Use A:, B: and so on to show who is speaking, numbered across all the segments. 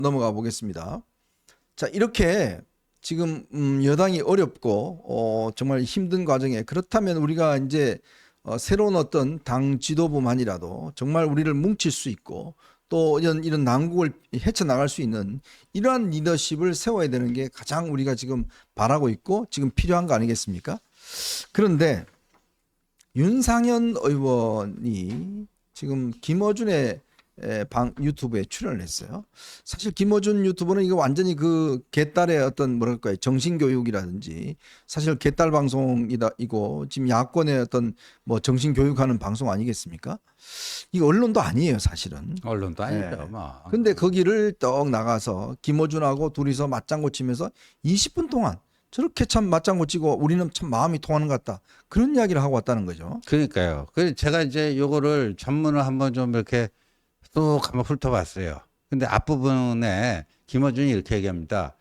A: 넘어가 보겠습니다. 자, 이렇게 지금 여당이 어렵고 정말 힘든 과정에 그렇다면 우리가 이제 새로운 어떤 당 지도부만이라도 정말 우리를 뭉칠 수 있고 또 이런 난국을 헤쳐나갈 수 있는 이러한 리더십을 세워야 되는 게 가장 우리가 지금 바라고 있고 지금 필요한 거 아니겠습니까? 그런데 윤상현 의원이 지금 김어준의 유튜브에 출연을 했어요. 사실 김어준 유튜버는 이거 완전히 그 개딸의 어떤 뭐랄까요 정신교육이라든지 사실 개딸 방송이고 지금 야권의 어떤 뭐 정신교육하는 방송 아니겠습니까? 이거 언론도 아니에요 사실은.
B: 언론도 아니죠.
A: 예.
B: 뭐.
A: 근데 거기를 떡 나가서 김어준하고 둘이서 맞장구 치면서 20분 동안 저렇게 참 맞장구 치고 우리는 참 마음이 통하는 것 같다. 그런 이야기를 하고 왔다는 거죠.
B: 그러니까요. 그래서 제가 이제 요거를 전문을 한번 좀 이렇게 또 한번 훑어봤어요. 근데 앞부분에 김어준이 이렇게 얘기합니다.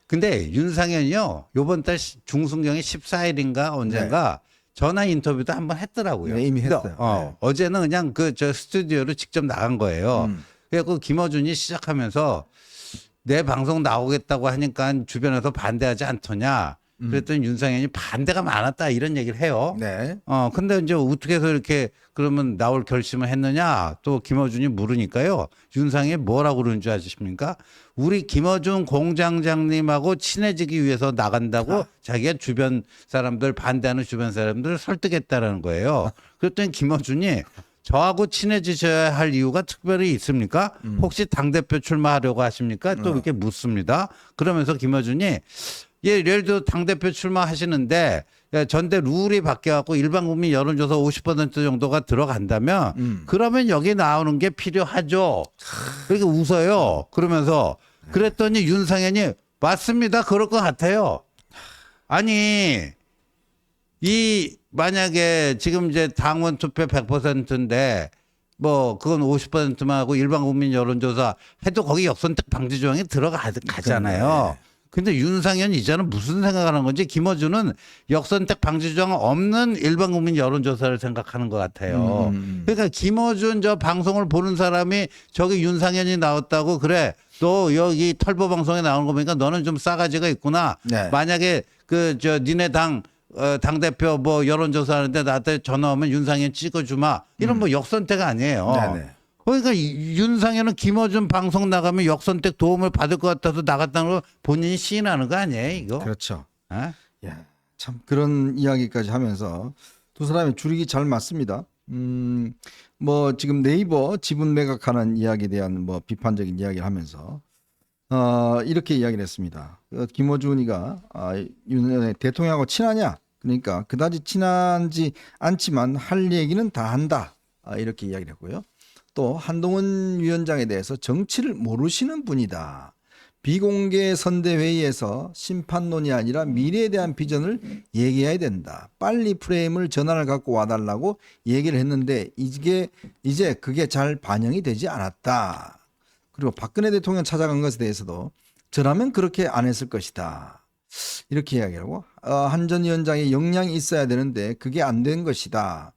B: 근데 윤상현이요, 요번 달 중순경에 14일인가 언젠가 전화 인터뷰도 한번 했더라고요.
A: 네, 이미
B: 근데,
A: 했어요. 네.
B: 어제는 그냥 저 스튜디오로 직접 나간 거예요.
A: 음.
B: 그래서 김어준이 시작하면서 내 방송 나오겠다고 하니까 주변에서 반대하지 않더냐. 그랬더니 윤상현이 반대가 많았다 이런 얘기를 해요.
A: 네.
B: 근데 이제 어떻게 해서 이렇게 그러면 나올 결심을 했느냐 또 김어준이 물으니까요. 윤상이 뭐라고 그러는 줄 아십니까? 우리 김어준 공장장님하고 친해지기 위해서 나간다고 자기가 주변 사람들 반대하는 주변 사람들을 설득했다라는 거예요. 그랬더니 김어준이 저하고 친해지셔야 할 이유가 특별히 있습니까? 혹시 당대표 출마하려고 하십니까? 또 이렇게 묻습니다. 그러면서 김어준이 예를 들어 당대표 출마하시는데 전대 룰이 바뀌어갖고 일반 국민 여론조사 50% 정도가 들어간다면 그러면 여기 나오는 게 필요하죠. 그렇게 웃어요. 그러면서 그랬더니 윤상현이 맞습니다. 그럴 것 같아요. 아니 이 만약에 지금 이제 당원 투표 100%인데 뭐 그건 50%만 하고 일반 국민 여론조사 해도 거기 역선택 방지 조항이 들어가잖아요. 근데 윤상현 이자는 무슨 생각하는 건지 김어준은 역선택 방지 조항 없는 일반 국민 여론조사를 생각하는 것 같아요. 그러니까 김어준 저 방송을 보는 사람이 저기 윤상현이 나왔다고 그래. 너 여기 털보 방송에 나오는 거 보니까 너는 좀 싸가지가 있구나.
A: 네.
B: 만약에 그 저 니네 당대표 뭐 여론조사 하는데 나한테 전화 오면 윤상현 찍어주마. 이런 뭐 역선택 아니에요.
A: 네네.
B: 그러니까 윤상현은 김어준 방송 나가면 역선택 도움을 받을 것 같아서 나갔다는 걸 본인이 시인하는 거 아니에요, 이거?
A: 그렇죠.
B: 어?
A: 야, 참 그런 이야기까지 하면서 두 사람의 줄이 잘 맞습니다. 뭐 지금 네이버 지분 매각하는 이야기에 대한 뭐 비판적인 이야기를 하면서 이렇게 이야기를 했습니다. 김어준이가 윤 대통령하고 친하냐? 그러니까 그다지 친하지 않지만 할 얘기는 다 한다. 이렇게 이야기를 했고요. 또 한동훈 위원장에 대해서 정치를 모르시는 분이다. 비공개 선대회의에서 심판론이 아니라 미래에 대한 비전을 얘기해야 된다. 빨리 프레임을 전환을 갖고 와달라고 얘기를 했는데 이제 그게 잘 반영이 되지 않았다. 그리고 박근혜 대통령 찾아간 것에 대해서도 저라면 그렇게 안 했을 것이다. 이렇게 이야기하고 한 전 위원장의 역량이 있어야 되는데 그게 안 된 것이다.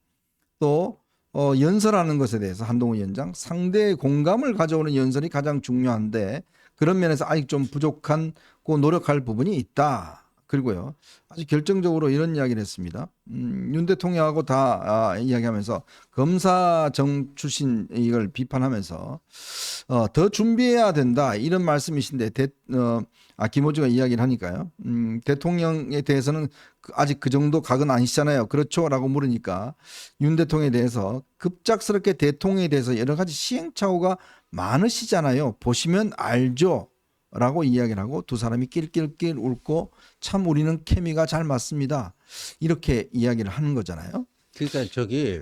A: 또 연설하는 것에 대해서 한동훈 위원장 상대의 공감을 가져오는 연설이 가장 중요한데 그런 면에서 아직 좀 부족하고 노력할 부분이 있다. 그리고요 아주 결정적으로 이런 이야기를 했습니다. 윤 대통령하고 다 이야기하면서 검사정 출신 이걸 비판하면서 더 준비해야 된다 이런 말씀이신데 김호주가 이야기를 하니까요. 대통령에 대해서는 아직 그 정도 각은 아니시잖아요. 그렇죠?라고 물으니까 윤 대통령에 대해서 급작스럽게 대통령에 대해서 여러 가지 시행착오가 많으시잖아요. 보시면 알죠. 라고 이야기를 하고 두 사람이 낄낄낄 웃고 참 우리는 케미가 잘 맞습니다. 이렇게 이야기를 하는 거잖아요.
B: 그러니까 저기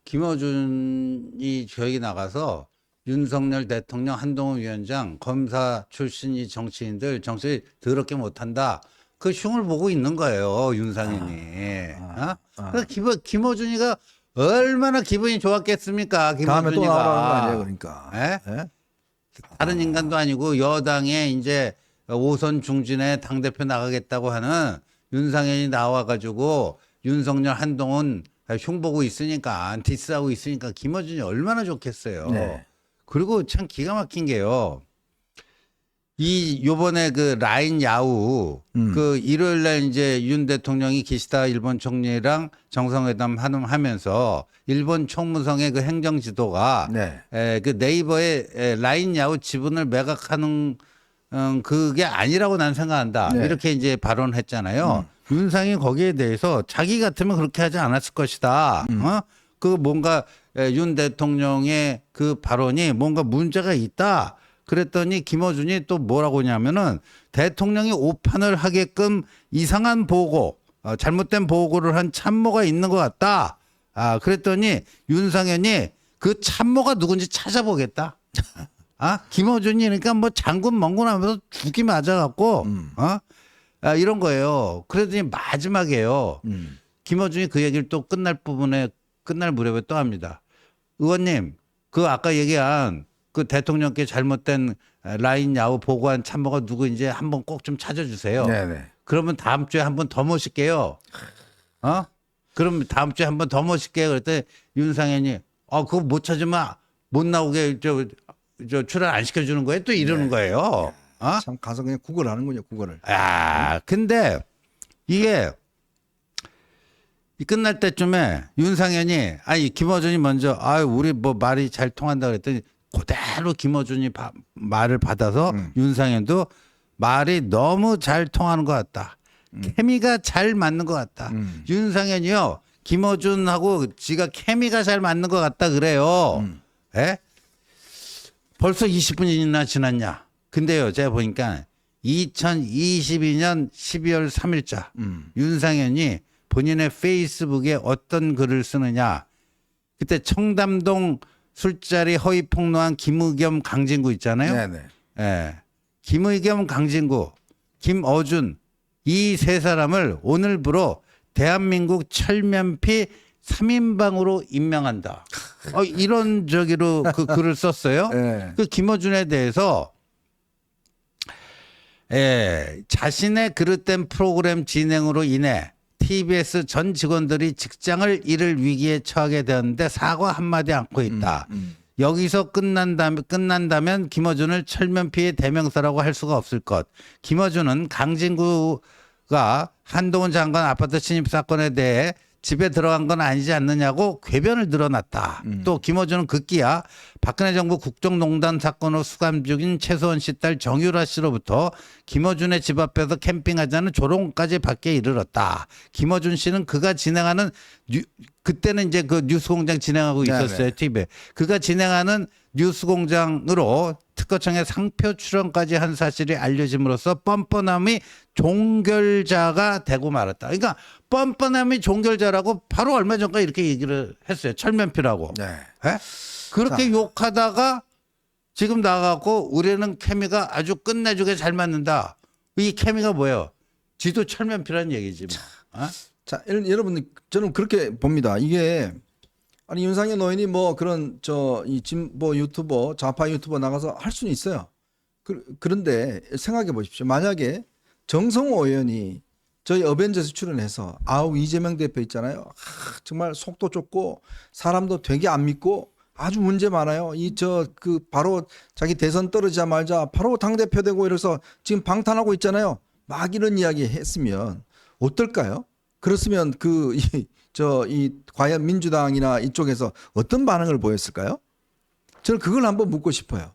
B: 김어준이 저기 나가서 윤석열 대통령, 한동훈 위원장, 검사 출신 이 정치인들 정치 더럽게 못한다. 그 흉을 보고 있는 거예요, 윤상현이. 그래서 김어준이가 얼마나 기분이 좋았겠습니까,
A: 다음에 또 나오라는 거
B: 김어준이가.
A: 아니에요, 그러니까.
B: 예?
A: 예?
B: 다른 인간도 아니고 여당에 이제 5선 중진에 당대표 나가겠다고 하는 윤상현이 나와가지고 윤석열 한동훈 흉 보고 있으니까 디스하고 있으니까 김어준이 얼마나 좋겠어요.
A: 네.
B: 그리고 참 기가 막힌 게요. 요번에 그 라인 야후 그 일요일 날 이제 윤 대통령이 기시다 일본 총리랑 정상회담 하면서 일본 총무성의 그 행정 지도가
A: 네.
B: 그 네이버의 라인 야후 지분을 매각하는 그게 아니라고 난 생각한다.
A: 네.
B: 이렇게 이제 발언했잖아요. 윤상이 거기에 대해서 자기 같으면 그렇게 하지 않았을 것이다. 그 뭔가 윤 대통령의 그 발언이 뭔가 문제가 있다. 그랬더니 김어준이 또 뭐라고 하냐면은 대통령이 오판을 하게끔 이상한 보고, 잘못된 보고를 한 참모가 있는 것 같다. 그랬더니 윤상현이 그 참모가 누군지 찾아보겠다. 김어준이 그러니까 뭐 장군 멍군 하면서 죽이 맞아갖고, 이런 거예요. 그러더니 마지막에요. 김어준이 그 얘기를 또 끝날 무렵에 또 합니다. 의원님, 그 아까 얘기한 그 대통령께 잘못된 라인 야후 보고한 참모가 누구인지 한번 꼭 좀 찾아주세요.
A: 네네.
B: 그러면 다음 주에 한번 더 모실게요. 그럼 다음 주에 한번 더 모실게요. 그랬더니 윤상현이 그거 못 찾으면 못 나오게 저 출연 안 시켜주는 거예요. 또 이러는 거예요.
A: 참 가서 그냥 구걸 하는군요. 구걸을.
B: 근데 이게 이 끝날 때쯤에 윤상현이 김어준이 먼저 우리 뭐 말이 잘 통한다 그랬더니 그대로 김어준이 말을 받아서 윤상현도 말이 너무 잘 통하는 것 같다. 케미가 잘 맞는 것 같다. 윤상현이요. 김어준하고 지가 케미가 잘 맞는 것 같다 그래요. 예? 벌써 20분이나 지났냐. 근데요. 제가 보니까 2022년 12월 3일자 윤상현이 본인의 페이스북에 어떤 글을 쓰느냐. 그때 청담동 술자리 허위 폭로한 김의겸 강진구 있잖아요.
A: 네네.
B: 예. 김의겸 강진구, 김어준 이 세 사람을 오늘부로 대한민국 철면피 3인방으로 임명한다. 이런 저기로 그 글을 썼어요.
A: 네.
B: 그 김어준에 대해서 자신의 그릇된 프로그램 진행으로 인해 TBS 전 직원들이 직장을 잃을 위기에 처하게 되었는데 사과 한마디 않고 있다. 여기서 끝난다면 김어준을 철면피의 대명사라고 할 수가 없을 것. 김어준은 강진구가 한동훈 장관 아파트 침입 사건에 대해 집에 들어간 건 아니지 않느냐고 궤변을 늘어놨다. 또 김어준은 급기야 박근혜 정부 국정농단 사건으로 수감 중인 최소원 씨 딸 정유라 씨로부터 김어준의 집 앞에서 캠핑하자는 조롱까지 받게 이르렀다. 김어준 씨는 그가 진행하는 그때는 이제 그 뉴스공장 진행하고 있었어요. TV에. 그가 진행하는 뉴스공장으로 특허청에 상표 출연까지 한 사실이 알려짐으로써 뻔뻔함이 종결자가 되고 말았다. 그러니까 뻔뻔함이 종결자라고 바로 얼마 전까지 이렇게 얘기를 했어요. 철면피라고.
A: 네.
B: 예? 그렇게 욕하다가 지금 나가고 우리는 케미가 아주 끝내주게 잘 맞는다. 이 케미가 뭐예요? 지도 철면피라는 얘기지. 뭐.
A: 자, 여러분 저는 그렇게 봅니다. 이게 아니 윤상현 의원이 뭐 그런 뭐 유튜버 좌파 유튜버 나가서 할 수는 있어요. 그런데 생각해 보십시오. 만약에 정성호 의원이 저희 어벤져스 출연해서 이재명 대표 있잖아요. 정말 속도 좁고 사람도 되게 안 믿고 아주 문제 많아요. 바로 자기 대선 떨어지자마자 바로 당대표 되고 이래서 지금 방탄하고 있잖아요. 막 이런 이야기 했으면 어떨까요? 그렇으면 과연 민주당이나 이쪽에서 어떤 반응을 보였을까요? 저는 그걸 한번 묻고 싶어요.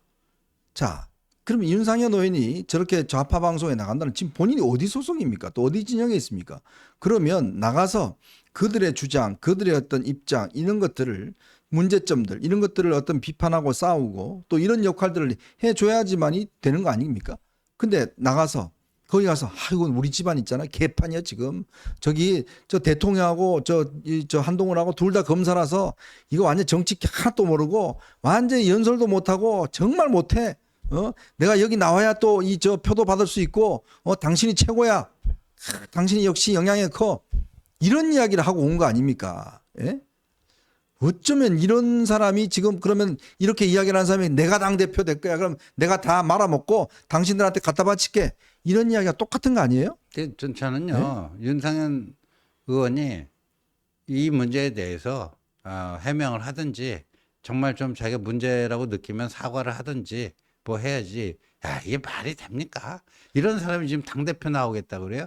A: 자, 그럼 윤상현 의원이 저렇게 좌파 방송에 나간다는 지금 본인이 어디 소속입니까? 또 어디 진영에 있습니까? 그러면 나가서 그들의 주장, 그들의 어떤 입장 이런 것들을 문제점들 이런 것들을 어떤 비판하고 싸우고 또 이런 역할들을 해줘야지만이 되는 거 아닙니까? 근데 나가서 거기 가서 이건 우리 집안 있잖아 개판이야 지금 저 대통령하고 저 한동훈하고 둘 다 검사라서 이거 완전 정치 하나도 모르고 완전히 연설도 못하고 정말 못해. 내가 여기 나와야 또 표도 받을 수 있고 당신이 최고야. 당신이 역시 영향이 커. 이런 이야기를 하고 온 거 아닙니까? 예? 어쩌면 이런 사람이 지금 그러면 이렇게 이야기를 하는 사람이 내가 당대표 될 거야. 그럼 내가 다 말아먹고 당신들한테 갖다 바칠게. 이런 이야기가 똑같은 거 아니에요?
B: 저는요. 윤상현 의원이 이 문제에 대해서 해명을 하든지 정말 좀 자기가 문제라고 느끼면 사과를 하든지 뭐 해야지 야, 이게 말이 됩니까? 이런 사람이 지금 당대표 나오겠다 그래요?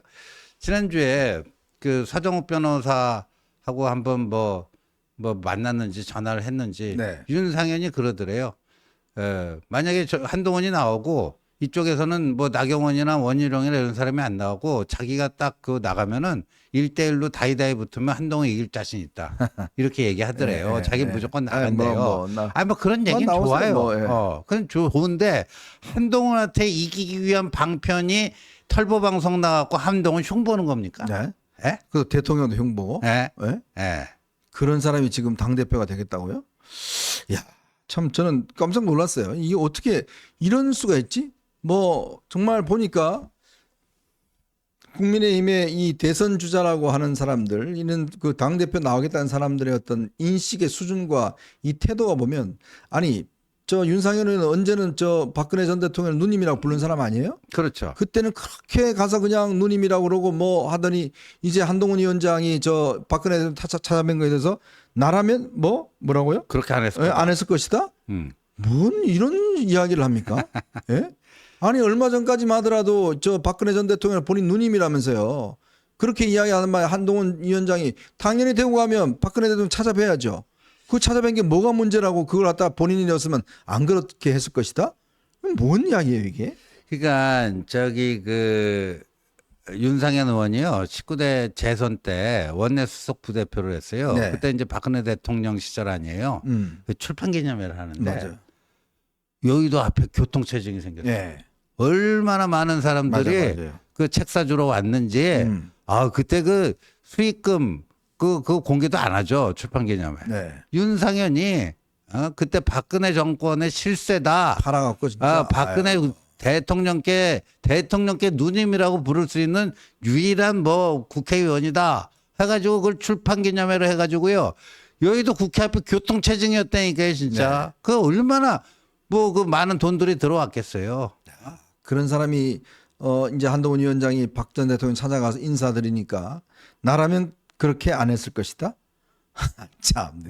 B: 지난주에 그 서정욱 변호사하고 한번 뭐 만났는지 전화를 했는지
A: 네.
B: 윤상현이 그러더래요. 만약에 한동훈이 나오고 이쪽에서는 뭐 나경원이나 원희룡이나 이런 사람이 안 나오고 자기가 딱 그 나가면은 1대1로 다이다이 붙으면 한동훈이 이길 자신 있다. 이렇게 얘기하더래요. 자기 무조건 나간대요. 뭐 그런 얘기는
A: 나오세요,
B: 좋아요.
A: 뭐, 예.
B: 그건 좋은데 한동훈한테 이기기 위한 방편이 털보 방송 나갖고 한동훈 흉보는 겁니까?
A: 네.
B: 예?
A: 그 대통령도 흉보고.
B: 예?
A: 예?
B: 예.
A: 그런 사람이 지금 당 대표가 되겠다고요? 야, 참 저는 깜짝 놀랐어요. 이게 어떻게 이런 수가 있지? 뭐 정말 보니까 국민의힘의 이 대선 주자라고 하는 사람들, 이는 그 당 대표 나오겠다는 사람들의 어떤 인식의 수준과 이 태도가 보면, 아니 저 윤상현은 언제는 저 박근혜 전 대통령 누님이라고 부른 사람 아니에요?
B: 그렇죠.
A: 그때는 그렇게 가서 그냥 누님이라고 그러고 뭐 하더니 이제 한동훈 위원장이 저 박근혜 대통령 찾아뵌 거에 대해서 나라면 뭐라고요?
B: 그렇게 안 했을
A: 예,
B: 거다.
A: 안 했을 것이다?
B: 음.
A: 뭔 이런 이야기를 합니까? 예? 아니 얼마 전까지만 하더라도 저 박근혜 전 대통령 본인 누님이라면서요. 그렇게 이야기하는 말 한동훈 위원장이 당연히 대구 가면 박근혜 대통령 찾아뵈야죠. 그 찾아뵌 게 뭐가 문제라고 그걸 갖다 본인이었으면 안 그렇게 했을 것이다? 뭔 이야기예요 이게?
B: 그러니까 저기 그 윤상현 의원이요 19대 재선 때 원내 수석 부대표를 했어요.
A: 네.
B: 그때 이제 박근혜 대통령 시절 아니에요. 그 출판 기념회를 하는데
A: 맞아요.
B: 여의도 앞에 교통체증이 생겼어요.
A: 네.
B: 얼마나 많은 사람들이
A: 맞아요.
B: 그 책 사주러 왔는지
A: 음.
B: 그때 그 수익금 그 공개도 안 하죠 출판 기념회.
A: 네.
B: 윤상현이 그때 박근혜 정권의 실세다.
A: 팔아갖고 진짜.
B: 박근혜
A: 아유.
B: 대통령께 누님이라고 부를 수 있는 유일한 뭐 국회의원이다 해가지고 그걸 출판 기념회로 해가지고요 여의도 국회 앞에 교통체증이었다니까요 진짜.
A: 네.
B: 그 얼마나 뭐 그 많은 돈들이 들어왔겠어요.
A: 그런 사람이 이제 한동훈 위원장이 박 전 대통령 찾아가서 인사드리니까 나라면 그렇게 안 했을 것이다. 참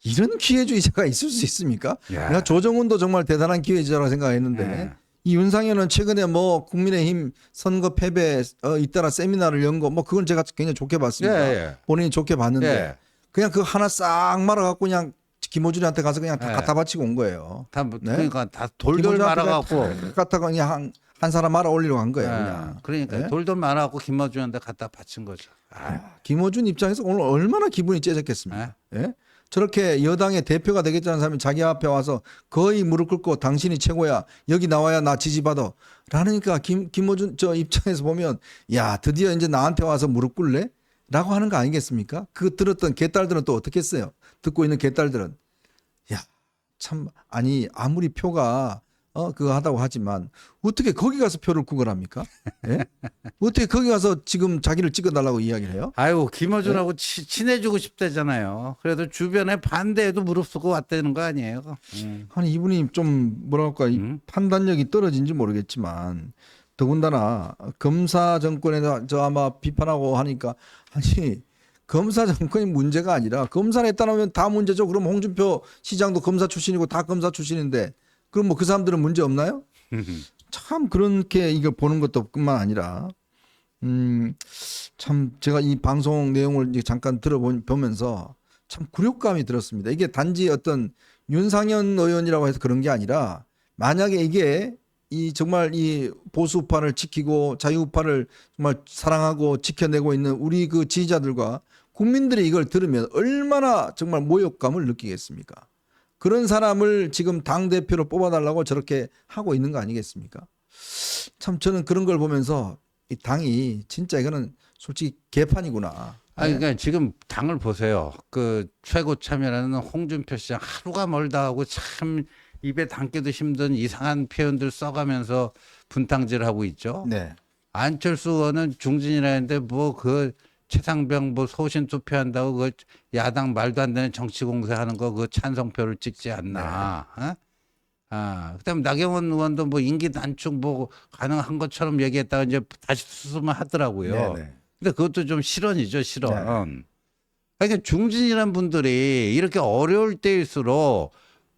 A: 이런 기회주의자가 있을 수 있습니까?
B: 야.
A: 내가 조정훈도 정말 대단한 기회주의자라고 생각했는데
B: 네.
A: 이 윤상현은 최근에 뭐 국민의힘 선거 패배 잇따라 세미나를 연 거 뭐 그건 제가 굉장히 좋게 봤습니다.
B: 예.
A: 본인이 좋게 봤는데
B: 예.
A: 그냥 그거 하나 싹 말아갖고 그냥 김호준한테 가서 그냥 다
B: 네.
A: 갖다 바치고 온 거예요.
B: 다
A: 네?
B: 그러니까 다 돌돌
A: 김호준한테
B: 말아갖고
A: 갖다가 그냥 한 사람 말아 올리려고 한 거예요. 그냥.
B: 그러니까
A: 네?
B: 돌돌 말아갖고 김어준한테 갖다 바친 거죠.
A: 김어준 입장에서 오늘 얼마나 기분이 째졌겠습니까? 예? 저렇게 여당의 대표가 되겠다는 사람이 자기 앞에 와서 거의 무릎 꿇고 당신이 최고야. 여기 나와야 나 지지받아. 라니까 김어준 저 입장에서 보면 야 드디어 이제 나한테 와서 무릎 꿇래? 라고 하는 거 아니겠습니까? 그 들었던 개딸들은 또 어떻게 했어요? 듣고 있는 개딸들은 야 참 아니 아무리 표가 그거 하다고 하지만 어떻게 거기 가서 표를 구걸합니까? 예? 어떻게 거기 가서 지금 자기를 찍어달라고 이야기를 해요?
B: 아유 김어준하고 친해지고 싶다잖아요. 그래도 주변에 반대에도 무릅쓰고 왔다는 거 아니에요?
A: 아니 이분이 좀 뭐랄까 이 판단력이 떨어진지 모르겠지만 더군다나 검사 정권에다 저 아마 비판하고 하니까 아니 검사 정권이 문제가 아니라 검사를 했다면 다 문제죠. 그럼 홍준표 시장도 검사 출신이고 다 검사 출신인데 그럼 뭐 그 사람들은 문제 없나요? 참 그렇게 이걸 보는 것도 뿐만 아니라 참 제가 이 방송 내용을 이제 잠깐 들어보면서 참 굴욕감이 들었습니다. 이게 단지 어떤 윤상현 의원이라고 해서 그런 게 아니라 만약에 이게 이 정말 이 보수파를 지키고 자유파를 정말 사랑하고 지켜내고 있는 우리 그 지지자들과 국민들이 이걸 들으면 얼마나 정말 모욕감을 느끼겠습니까? 그런 사람을 지금 당대표로 뽑아달라고 저렇게 하고 있는 거 아니겠습니까? 참 저는 그런 걸 보면서 이 당이 진짜 이거는 솔직히 개판이구나.
B: 그러니까 지금 당을 보세요. 그 최고 참여라는 홍준표 시장 하루가 멀다 하고 참 입에 담기도 힘든 이상한 표현들 써가면서 분탕질을 하고 있죠.
A: 네.
B: 안철수 의원은 중진이라는데 뭐 그 최상병 뭐 소신 투표한다고 그 야당 말도 안 되는 정치 공세하는 거 그 찬성표를 찍지 않나. 그다음 나경원 의원도 뭐 임기 단축 뭐 가능한 것처럼 얘기했다가 이제 다시 수습을 하더라고요.
A: 네네.
B: 근데 그것도 좀 실언이죠, 실언.
A: 네.
B: 그러니까 중진이란 분들이 이렇게 어려울 때일수록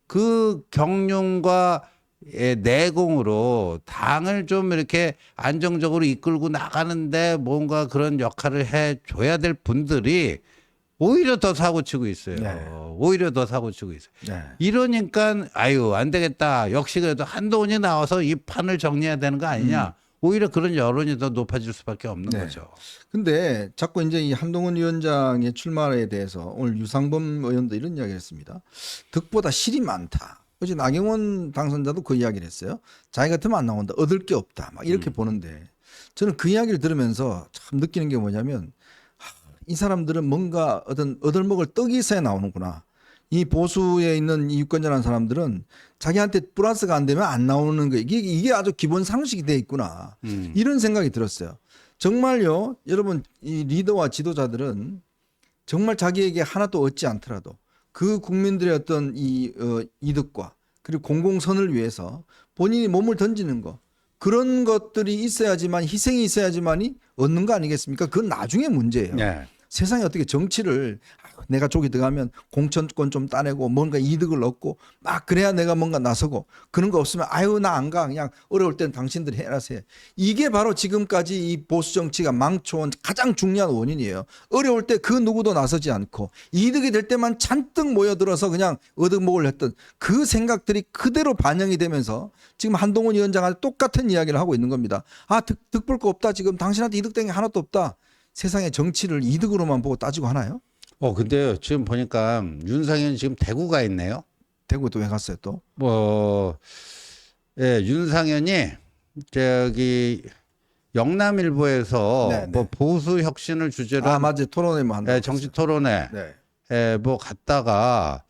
B: 그 경륜과 내공으로 당을 좀 이렇게 안정적으로 이끌고 나가는데 뭔가 그런 역할을 해줘야 될 분들이 오히려 더 사고치고 있어요.
A: 네.
B: 오히려 더 사고치고 있어요.
A: 네.
B: 이러니까 아유 안 되겠다. 역시 그래도 한동훈이 나와서 이 판을 정리해야 되는 거 아니냐. 오히려 그런 여론이 더 높아질 수밖에 없는
A: 네.
B: 거죠.
A: 근데 자꾸 이제 이 한동훈 위원장의 출마에 대해서 오늘 유상범 의원도 이런 이야기를 했습니다. 득보다 실이 많다. 어제 나경원 당선자도 그 이야기를 했어요. 자기 같으면 안 나온다. 얻을 게 없다. 막 이렇게 보는데 저는 그 이야기를 들으면서 참 느끼는 게 뭐냐면 이 사람들은 뭔가 어떤 얻을먹을 떡이 있어야 나오는구나. 이 보수에 있는 이 유권자라는 사람들은 자기한테 플러스가 안 되면 안 나오는 거 이게 아주 기본 상식이 돼 있구나. 이런 생각이 들었어요. 정말요, 여러분 이 리더와 지도자들은 정말 자기에게 하나도 얻지 않더라도 그 국민들의 어떤 이 이득과 그리고 공공선을 위해서 본인이 몸을 던지는 거 그런 것들이 있어야지만 희생이 있어야지만이 얻는 거 아니겠습니까? 그건 나중에 문제예요.
B: 네.
A: 세상에 어떻게 정치를 내가 쪽이 들어가면 공천권 좀 따내고 뭔가 이득을 얻고 막 그래야 내가 뭔가 나서고 그런 거 없으면 아유 나 안 가 그냥 어려울 땐 당신들이 해라세요. 이게 바로 지금까지 이 보수 정치가 망쳐온 가장 중요한 원인이에요. 어려울 때 그 누구도 나서지 않고 이득이 될 때만 잔뜩 모여들어서 그냥 얻어먹을 했던 그 생각들이 그대로 반영이 되면서 지금 한동훈 위원장한테 똑같은 이야기를 하고 있는 겁니다. 아 득 볼 거 없다. 지금 당신한테 이득된 게 하나도 없다. 세상에 정치를 이득으로만 보고 따지고 하나요?
B: 근데 지금 보니까 윤상현 지금 대구 가 있네요.
A: 대구 또 왜 갔어요 또?
B: 예, 윤상현이 저기 영남일보에서
A: 네, 네.
B: 뭐 보수 혁신을 주제로
A: 아
B: 한
A: 맞지 토론회 뭐 한다.
B: 정치 토론회
A: 네.
B: 뭐 갔다가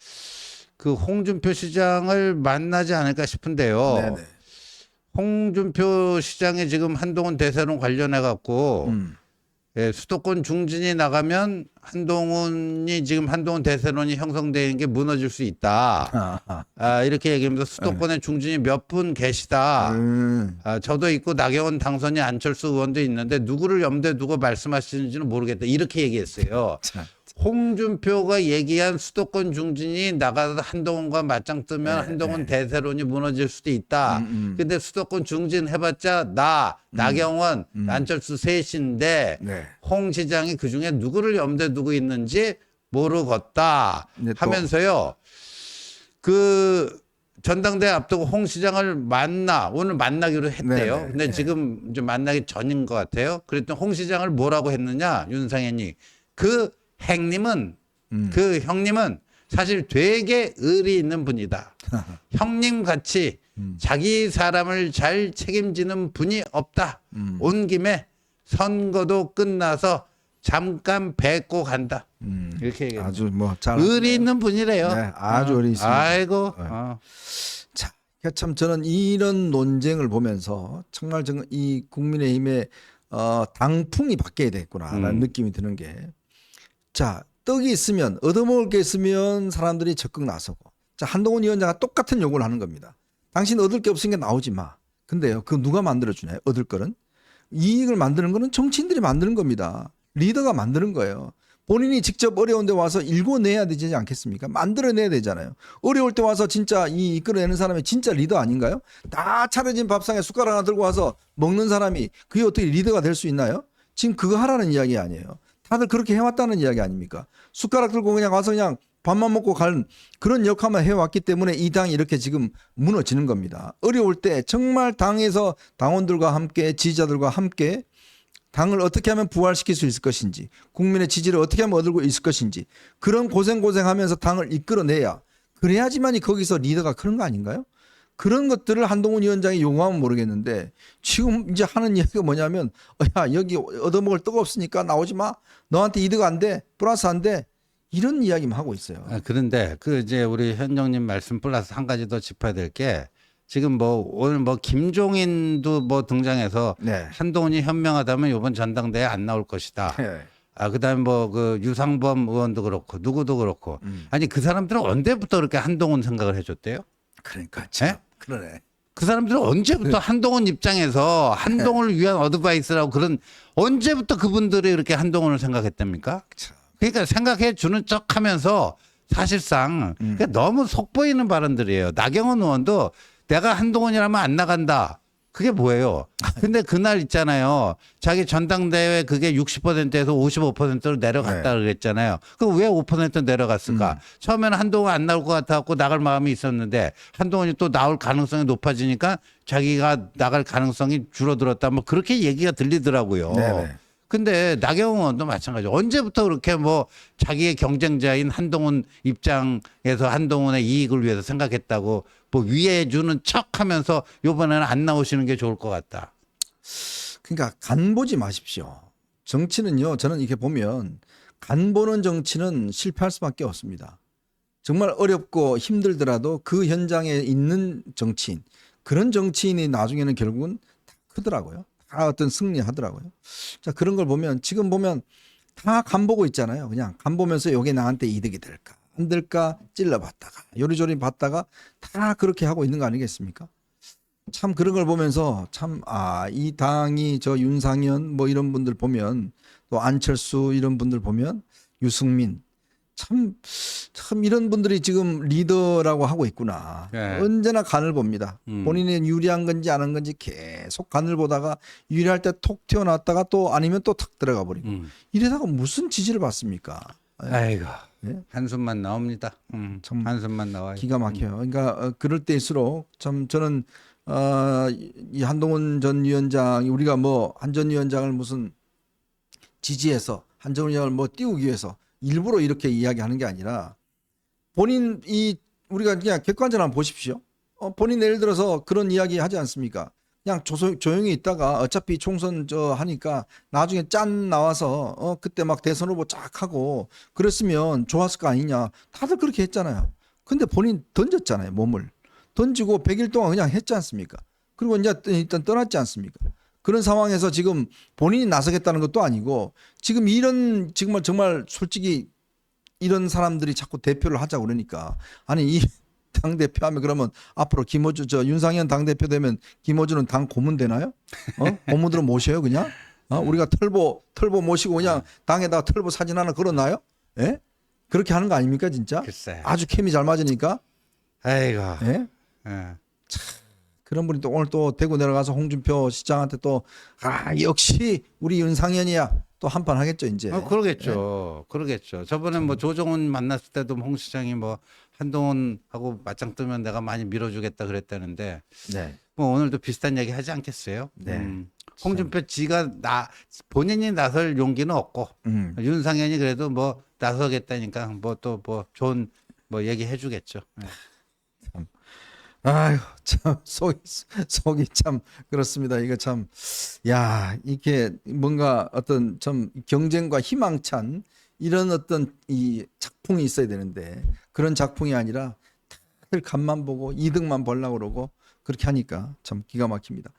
B: 그 홍준표 시장을 만나지 않을까 싶은데요.
A: 네네.
B: 홍준표 시장이 지금 한동훈 대세론 관련해 갖고 수도권 중진이 나가면 한동훈이 지금 한동훈 대세론이 형성되는 게 무너질 수 있다. 이렇게 얘기하면서 수도권에 중진이 몇 분 계시다. 저도 있고 나경원 당선이 안철수 의원도 있는데 누구를 염두에 두고 말씀하시는지는 모르겠다. 이렇게 얘기했어요.
A: 자,
B: 홍준표가 얘기한 수도권 중진이 나가서 한동훈과 맞짱 뜨면
A: 네,
B: 한동훈 대세론이 무너질 수도 있다. 근데 수도권 중진 해봤자 나경원, 안철수 셋인데
A: 네.
B: 홍 시장이 그중에 누구를 염두에 두고 있는지 모르겠다
A: 네, 또.
B: 하면서요. 그 전당대회 앞두고 홍 시장을 오늘 만나기로 했대요.
A: 네네.
B: 근데
A: 네.
B: 지금 이제 만나기 전인 것 같아요. 그랬더니 홍 시장을 뭐라고 했느냐, 윤상현이. 그 행님은, 그 형님은 사실 되게 의리 있는 분이다. 형님 같이 자기 사람을 잘 책임지는 분이 없다. 온 김에 선거도 끝나서 잠깐 뵙고 간다. 이렇게 얘기해요.
A: 아주 뭐 잘
B: 의리 있는 분이래요.
A: 네, 아주 의리 있습니다.
B: 아이고.
A: 네. 자, 그러니까 참 저는 이런 논쟁을 보면서 정말 이 국민의힘의 당풍이 바뀌어야 되겠구나라는 느낌이 드는 게, 자 떡이 있으면 얻어먹을 게 있으면 사람들이 적극 나서고, 자 한동훈 위원장과 똑같은 요구를 하는 겁니다. 당신 얻을 게 없으니까 나오지 마. 근데요, 그 누가 만들어주나요? 얻을 거는 이익을 만드는 거는 정치인들이 만드는 겁니다. 리더가 만드는 거예요. 본인이 직접 어려운 데 와서 일궈내야 되지 않겠습니까? 만들어내야 되잖아요. 어려울 때 와서 진짜 이 이끌어내는 사람이 진짜 리더 아닌가요? 다 차려진 밥상에 숟가락 하나 들고 와서 먹는 사람이 그게 어떻게 리더가 될 수 있나요? 지금 그거 하라는 이야기 아니에요. 다들 그렇게 해왔다는 이야기 아닙니까? 숟가락 들고 그냥 와서 그냥 밥만 먹고 갈 그런 역할만 해왔기 때문에 이 당이 이렇게 지금 무너지는 겁니다. 어려울 때 정말 당에서 당원들과 함께 지지자들과 함께 당을 어떻게 하면 부활시킬 수 있을 것인지, 국민의 지지를 어떻게 하면 얻을 수 있을 것인지, 그런 고생하면서 당을 이끌어내야, 그래야지만이 거기서 리더가 그런 거 아닌가요? 그런 것들을 한동훈 위원장이 요구하면 모르겠는데, 지금 이제 하는 이야기가 뭐냐면, 야 여기 얻어먹을 떡 없으니까 나오지 마, 너한테 이득 안 돼, 플러스 안 돼, 이런 이야기만 하고 있어요.
B: 그런데 이제 우리 현정님 말씀 플러스 한 가지 더 짚어야 될 게, 지금 오늘 김종인도 등장해서
A: 네.
B: 한동훈이 현명하다면 이번 전당대회 안 나올 것이다.
A: 네.
B: 그다음에 유상범 의원도 그렇고 누구도 그렇고. 아니 그 사람들은 언제부터 그렇게 한동훈 생각을 해줬대요?
A: 그러니까 참
B: 네?
A: 그러네.
B: 그 사람들은 언제부터 한동훈 입장에서 한동훈을 위한 어드바이스라고 언제부터 그분들이 이렇게 한동훈을 생각했답니까? 그러니까 생각해 주는 척하면서 사실상 그러니까 너무 속보이는 발언들이에요. 나경원 의원도 내가 한동훈이라면 안 나간다. 그게 뭐예요? 근데 그날 있잖아요. 자기 전당대회 그게 60%에서 55%로 내려갔다 그랬잖아요. 그럼 왜 5% 내려갔을까? 처음에는 한동훈 안 나올 것 같아갖고 나갈 마음이 있었는데 한동훈이 또 나올 가능성이 높아지니까 자기가 나갈 가능성이 줄어들었다. 뭐 그렇게 얘기가 들리더라고요.
A: 네네.
B: 근데 나경원 의원도 마찬가지. 언제부터 그렇게 뭐 자기의 경쟁자인 한동훈 입장에서 한동훈의 이익을 위해서 생각했다고 뭐 위해 주는 척하면서 이번에는 안 나오시는 게 좋을 것 같다.
A: 그러니까 간 보지 마십시오. 정치는요. 저는 이렇게 보면 간 보는 정치는 실패할 수밖에 없습니다. 정말 어렵고 힘들더라도 그 현장에 있는 정치인, 그런 정치인이 나중에는 결국은 다 크더라고요. 다 어떤 승리하더라고요. 자, 그런 걸 보면 지금 보면 다 간 보고 있잖아요. 그냥 간 보면서 이게 나한테 이득이 될까 안 될까 찔러봤다가 요리조리 봤다가 다 그렇게 하고 있는 거 아니겠습니까? 참 그런 걸 보면서 참 이 당이 저 윤상현 뭐 이런 분들 보면 또 안철수 이런 분들 보면 유승민 참 이런 분들이 지금 리더라고 하고 있구나.
B: 네.
A: 언제나 간을 봅니다. 본인이 유리한 건지 아닌 건지 계속 간을 보다가 유리할 때 톡 튀어나왔다가 또 아니면 또 탁 들어가 버리고 이러다가 무슨 지지를 받습니까?
B: 아이고
A: 예?
B: 한숨만 나옵니다.
A: 참
B: 한숨만 나와요.
A: 기가 막혀요. 그러니까 그럴 때일수록 참 저는 이 한동훈 전 위원장이 우리가 뭐 한 전 위원장을 무슨 지지해서 한 전 위원장을 뭐 띄우기 위해서 일부러 이렇게 이야기하는 게 아니라 본인 우리가 그냥 객관적으로 한번 보십시오. 본인 예를 들어서 그런 이야기 하지 않습니까? 그냥 조용히 있다가 어차피 총선 하니까 나중에 짠 나와서 그때 막 대선 후보 쫙 하고 그랬으면 좋았을 거 아니냐. 다들 그렇게 했잖아요. 근데 본인 던졌잖아요. 몸을. 던지고 100일 동안 그냥 했지 않습니까? 그리고 이제 일단 떠났지 않습니까? 그런 상황에서 지금 본인이 나서겠다는 것도 아니고 지금 이런 지금 정말 솔직히 이런 사람들이 자꾸 대표를 하자고 그러니까 아니 이 당 대표 하면 그러면 앞으로 김어준 윤상현 당 대표 되면 김어준은 당 고문 되나요? 고문으로 모셔요 그냥? 우리가 털보 모시고 그냥 당에다가 털보 사진 하나 걸어놔요? 예? 그렇게 하는 거 아닙니까 진짜?
B: 글쎄.
A: 아주 케미 잘 맞으니까.
B: 아이고.
A: 예?
B: 예.
A: 그런 분이 또 오늘 또 대구 내려가서 홍준표 시장한테 또 역시 우리 윤상현이야 또 한판 하겠죠 이제.
B: 그러겠죠. 그러겠죠. 저번에 뭐 조정훈 만났을 때도 홍 시장이 뭐 한동훈하고 맞짱 뜨면 내가 많이 밀어주겠다 그랬다는데
A: 네.
B: 뭐 오늘도 비슷한 얘기 하지 않겠어요?
A: 네.
B: 홍준표 지가 본인이 나설 용기는 없고 윤상현이 그래도 뭐 나서겠다니까 뭐 또 뭐 좋은 뭐 얘기해 주겠죠. 네.
A: 아유 참 속이 참 그렇습니다. 이거 참 이게 뭔가 어떤 좀 경쟁과 희망찬 이런 어떤 이 작품이 있어야 되는데 그런 작품이 아니라 다들 간만 보고 이득만 보려고 그러고 그렇게 하니까 참 기가 막힙니다.